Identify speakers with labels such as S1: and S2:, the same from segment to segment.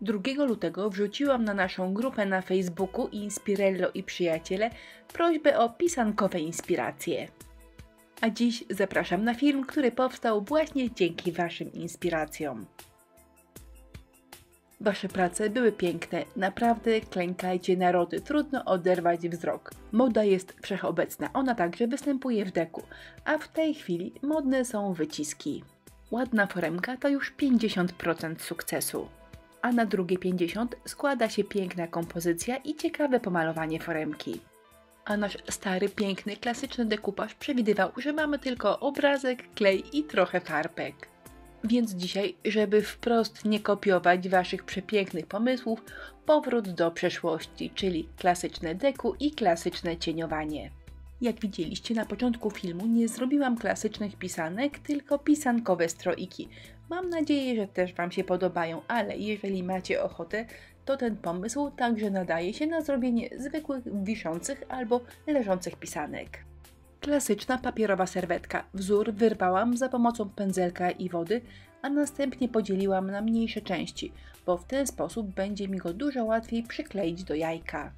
S1: 2 lutego wrzuciłam na naszą grupę na Facebooku Inspirello i Przyjaciele prośbę o pisankowe inspiracje. A dziś zapraszam na film, który powstał właśnie dzięki Waszym inspiracjom. Wasze prace były piękne, naprawdę klękajcie narody, trudno oderwać wzrok. Moda jest wszechobecna, ona także występuje w deku, a w tej chwili modne są wyciski. Ładna foremka to już 50% sukcesu, a na drugie 50 składa się piękna kompozycja i ciekawe pomalowanie foremki. A nasz stary, piękny, klasyczny dekupaż przewidywał, że mamy tylko obrazek, klej i trochę farbek. Więc dzisiaj, żeby wprost nie kopiować Waszych przepięknych pomysłów, powrót do przeszłości, czyli klasyczne deku i klasyczne cieniowanie. Jak widzieliście na początku filmu, nie zrobiłam klasycznych pisanek, tylko pisankowe stroiki. Mam nadzieję, że też Wam się podobają, ale jeżeli macie ochotę, to ten pomysł także nadaje się na zrobienie zwykłych wiszących albo leżących pisanek. Klasyczna papierowa serwetka. Wzór wyrwałam za pomocą pędzelka i wody, a następnie podzieliłam na mniejsze części, bo w ten sposób będzie mi go dużo łatwiej przykleić do jajka.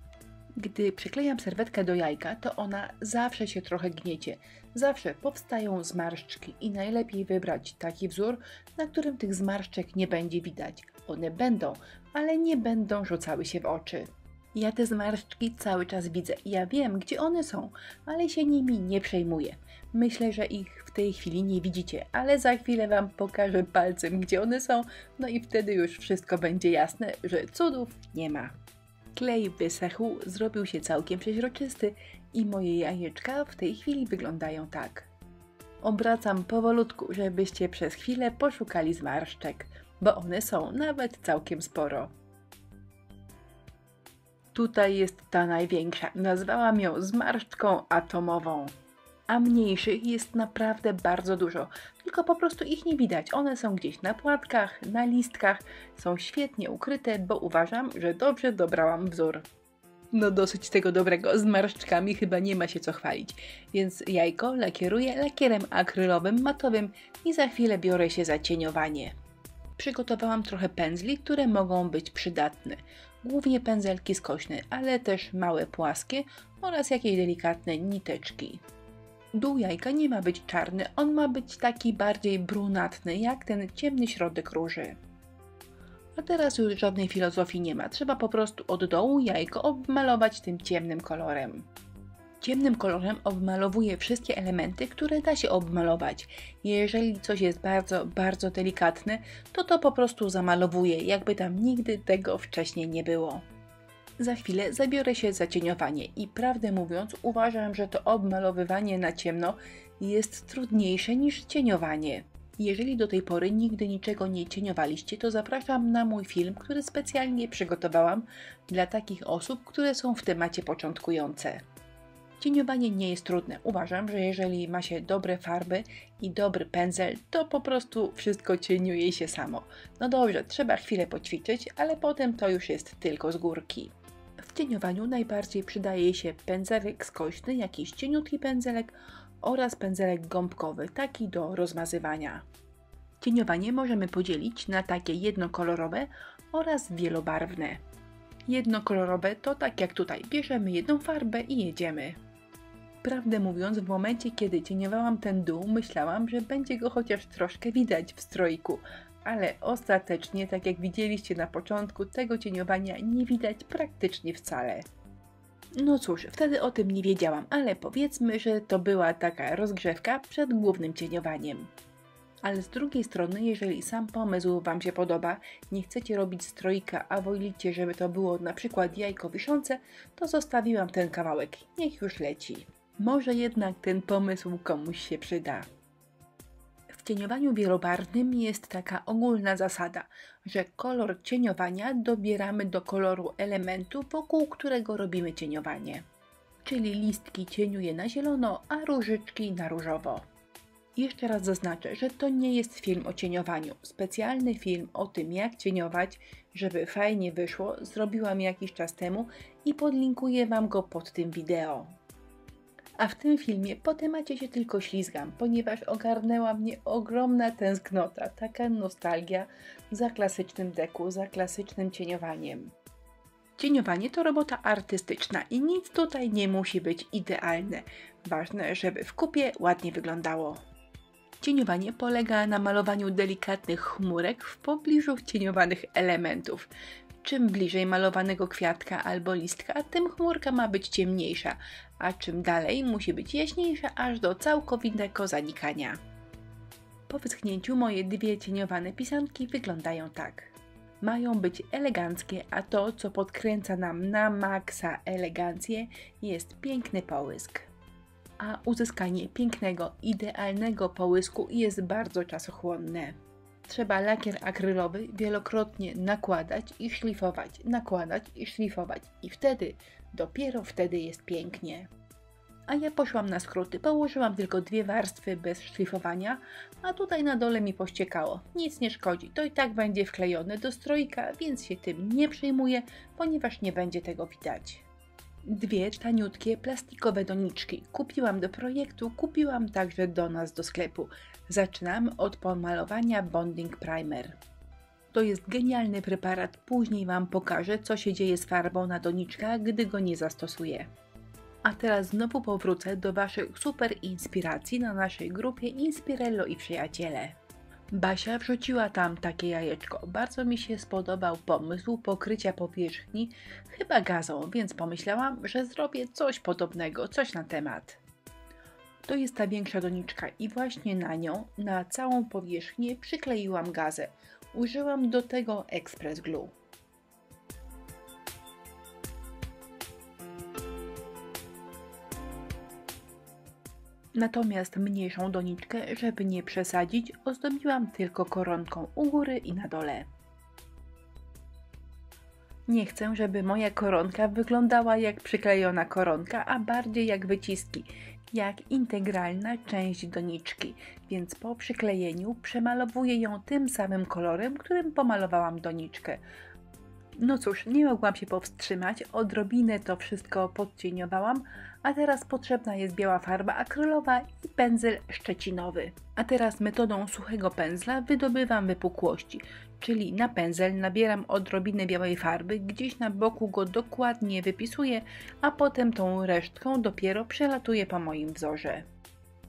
S1: Gdy przyklejam serwetkę do jajka, to ona zawsze się trochę gniecie, zawsze powstają zmarszczki i najlepiej wybrać taki wzór, na którym tych zmarszczek nie będzie widać. One będą, ale nie będą rzucały się w oczy. Ja te zmarszczki cały czas widzę. Ja wiem, gdzie one są, ale się nimi nie przejmuję. Myślę, że ich w tej chwili nie widzicie, ale za chwilę Wam pokażę palcem, gdzie one są, no i wtedy już wszystko będzie jasne, że cudów nie ma. Klej wysechł, zrobił się całkiem przeźroczysty i moje jajeczka w tej chwili wyglądają tak. Obracam powolutku, żebyście przez chwilę poszukali zmarszczek, bo one są nawet całkiem sporo. Tutaj jest ta największa, nazwałam ją zmarszczką atomową. A mniejszych jest naprawdę bardzo dużo, tylko po prostu ich nie widać. One są gdzieś na płatkach, na listkach, są świetnie ukryte, bo uważam, że dobrze dobrałam wzór. No dosyć tego dobrego, z marszczkami chyba nie ma się co chwalić, więc jajko lakieruję lakierem akrylowym, matowym i za chwilę biorę się za cieniowanie. Przygotowałam trochę pędzli, które mogą być przydatne. Głównie pędzelki skośne, ale też małe płaskie oraz jakieś delikatne niteczki. Dół jajka nie ma być czarny, on ma być taki bardziej brunatny, jak ten ciemny środek róży. A teraz już żadnej filozofii nie ma, trzeba po prostu od dołu jajko obmalować tym ciemnym kolorem. Ciemnym kolorem obmalowuję wszystkie elementy, które da się obmalować. Jeżeli coś jest bardzo delikatne, to po prostu zamalowuję, jakby tam nigdy tego wcześniej nie było. Za chwilę zabiorę się za cieniowanie i prawdę mówiąc uważam, że to obmalowywanie na ciemno jest trudniejsze niż cieniowanie. Jeżeli do tej pory nigdy niczego nie cieniowaliście, to zapraszam na mój film, który specjalnie przygotowałam dla takich osób, które są w temacie początkujące. Cieniowanie nie jest trudne. Uważam, że jeżeli ma się dobre farby i dobry pędzel, to po prostu wszystko cieniuje się samo. No dobrze, trzeba chwilę poćwiczyć, ale potem to już jest tylko z górki. W cieniowaniu najbardziej przydaje się pędzelek skośny, jakiś cieniutki pędzelek oraz pędzelek gąbkowy, taki do rozmazywania. Cieniowanie możemy podzielić na takie jednokolorowe oraz wielobarwne. Jednokolorowe to tak jak tutaj, bierzemy jedną farbę i jedziemy. Prawdę mówiąc, w momencie kiedy cieniowałam ten dół, myślałam, że będzie go chociaż troszkę widać w stroiku, ale ostatecznie, tak jak widzieliście na początku, tego cieniowania nie widać praktycznie wcale. No cóż, wtedy o tym nie wiedziałam, ale powiedzmy, że to była taka rozgrzewka przed głównym cieniowaniem. Ale z drugiej strony, jeżeli sam pomysł Wam się podoba, nie chcecie robić stroika, a wolicie, żeby to było na przykład jajko wiszące, to zostawiłam ten kawałek, niech już leci. Może jednak ten pomysł komuś się przyda. W cieniowaniu wielobarwnym jest taka ogólna zasada, że kolor cieniowania dobieramy do koloru elementu, wokół którego robimy cieniowanie. Czyli listki cieniuję na zielono, a różyczki na różowo. Jeszcze raz zaznaczę, że to nie jest film o cieniowaniu. Specjalny film o tym, jak cieniować, żeby fajnie wyszło, zrobiłam jakiś czas temu i podlinkuję Wam go pod tym wideo. A w tym filmie po temacie się tylko ślizgam, ponieważ ogarnęła mnie ogromna tęsknota, taka nostalgia za klasycznym deku, za klasycznym cieniowaniem. Cieniowanie to robota artystyczna i nic tutaj nie musi być idealne. Ważne, żeby w kupie ładnie wyglądało. Cieniowanie polega na malowaniu delikatnych chmurek w pobliżu cieniowanych elementów. Czym bliżej malowanego kwiatka albo listka, tym chmurka ma być ciemniejsza, a czym dalej musi być jaśniejsza aż do całkowitego zanikania. Po wyschnięciu moje dwie cieniowane pisanki wyglądają tak. Mają być eleganckie, a to, co podkręca nam na maksa elegancję, jest piękny połysk. A uzyskanie pięknego, idealnego połysku jest bardzo czasochłonne. Trzeba lakier akrylowy wielokrotnie nakładać i szlifować, nakładać i szlifować i dopiero wtedy jest pięknie. A ja poszłam na skróty, położyłam tylko 2 warstwy bez szlifowania, a tutaj na dole mi pościekało. Nic nie szkodzi, to i tak będzie wklejone do stroika, więc się tym nie przejmuję, ponieważ nie będzie tego widać. 2 taniutkie plastikowe doniczki kupiłam do projektu, kupiłam także do nas do sklepu. Zaczynam od pomalowania Bonding Primer. To jest genialny preparat, później Wam pokażę, co się dzieje z farbą na doniczkach, gdy go nie zastosuję. A teraz znowu powrócę do Waszych super inspiracji na naszej grupie Inspirello i Przyjaciele. Basia wrzuciła tam takie jajeczko. Bardzo mi się spodobał pomysł pokrycia powierzchni chyba gazą, więc pomyślałam, że zrobię coś podobnego, coś na temat. To jest ta większa doniczka i właśnie na nią, na całą powierzchnię przykleiłam gazę. Użyłam do tego Express Glue. Natomiast mniejszą doniczkę, żeby nie przesadzić, ozdobiłam tylko koronką u góry i na dole. Nie chcę, żeby moja koronka wyglądała jak przyklejona koronka, a bardziej jak wyciski, jak integralna część doniczki, więc po przyklejeniu przemalowuję ją tym samym kolorem, którym pomalowałam doniczkę. No cóż, nie mogłam się powstrzymać, odrobinę to wszystko podcieniowałam, a teraz potrzebna jest biała farba akrylowa i pędzel szczecinowy. A teraz metodą suchego pędzla wydobywam wypukłości, czyli na pędzel nabieram odrobinę białej farby, gdzieś na boku go dokładnie wypisuję, a potem tą resztką dopiero przelatuję po moim wzorze.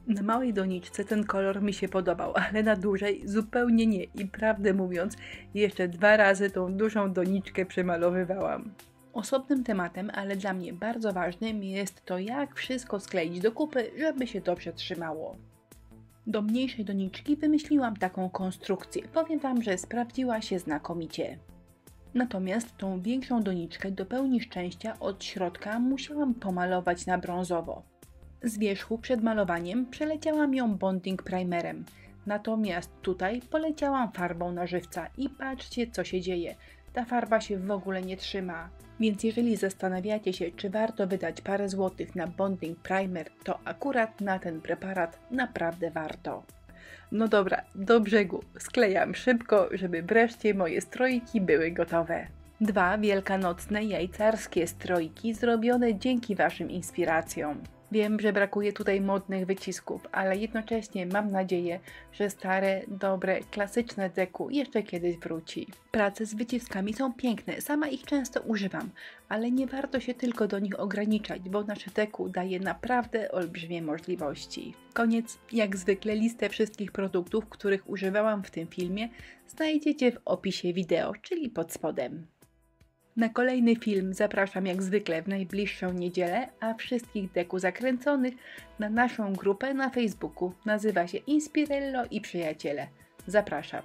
S1: Na małej doniczce ten kolor mi się podobał, ale na dużej zupełnie nie i prawdę mówiąc, jeszcze 2 razy tą dużą doniczkę przemalowywałam. Osobnym tematem, ale dla mnie bardzo ważnym jest to, jak wszystko skleić do kupy, żeby się dobrze trzymało. Do mniejszej doniczki wymyśliłam taką konstrukcję. Powiem Wam, że sprawdziła się znakomicie. Natomiast tą większą doniczkę do pełni szczęścia od środka musiałam pomalować na brązowo. Z wierzchu przed malowaniem przeleciałam ją bonding primerem, natomiast tutaj poleciałam farbą na żywca i patrzcie, co się dzieje. Ta farba się w ogóle nie trzyma. Więc jeżeli zastanawiacie się, czy warto wydać parę złotych na bonding primer, to akurat na ten preparat naprawdę warto. No dobra, do brzegu. Sklejam szybko, żeby wreszcie moje strojki były gotowe. 2 wielkanocne jajcarskie strojki zrobione dzięki Waszym inspiracjom. Wiem, że brakuje tutaj modnych wycisków, ale jednocześnie mam nadzieję, że stare, dobre, klasyczne deku jeszcze kiedyś wróci. Prace z wyciskami są piękne, sama ich często używam, ale nie warto się tylko do nich ograniczać, bo nasze deku daje naprawdę olbrzymie możliwości. Koniec, jak zwykle listę wszystkich produktów, których używałam w tym filmie, znajdziecie w opisie wideo, czyli pod spodem. Na kolejny film zapraszam jak zwykle w najbliższą niedzielę, a wszystkich deku zakręconych na naszą grupę na Facebooku. Nazywa się Inspirello i Przyjaciele. Zapraszam.